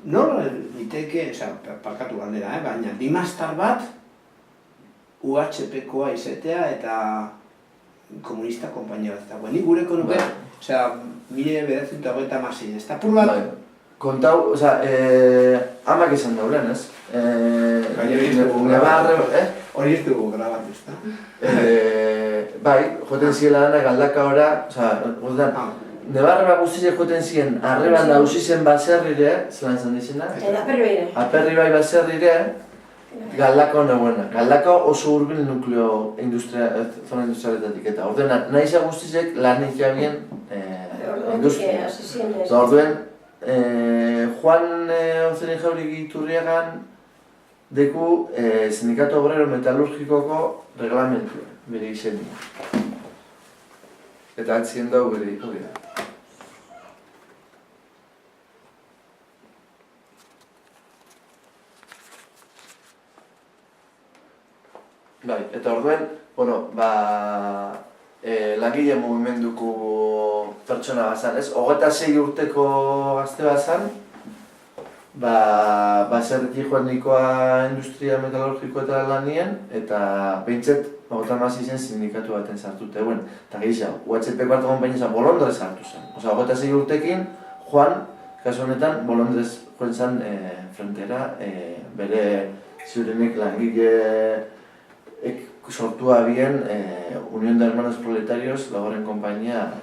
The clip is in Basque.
Nola liteke, parkatu galdera, baina dimastar bat UHP-koa izatea eta komunista konpainia bat dago. Ni gureko nuke, 1926, ez da pur bat? Kontau, amak esan daulen, ez? Hori ez dugu grabatu, ez da? Bai, joten ziela dana galdaka Nebarreba guztiak joten ziren arreban nauzi zen baserrire, zelan izan dizena? Aperri bai baserrire, Galdakao nagoena. Galdakao oso hurbil nukleo zona industrialetatik eta orduen nahiza guztizek lanik jabien industria. Orduen, Juan Ozerin Jauregui Iturriagan deku Sindikato Obrero Metalurgikoko reglamentua, bere izen. Eta atzien dago bere hori da. Bai, eta orduen, langile mugimenduko pertsona bazan, ez? 26 urteko gazte bazan, baserretik joan nikoa industria metalurgiko eta lanien, eta behintzet, hasi zen sindikatu baten sartute, eta gehiago, UHP-ko hartu konpainia zen Bolondrez hartu zen. 26 urtekin, Juan, kasu honetan, Bolondrez joan zen frontera, bere ziurenik langile sortua bien Unión de Hermanos Proletarios, laugarren konpainia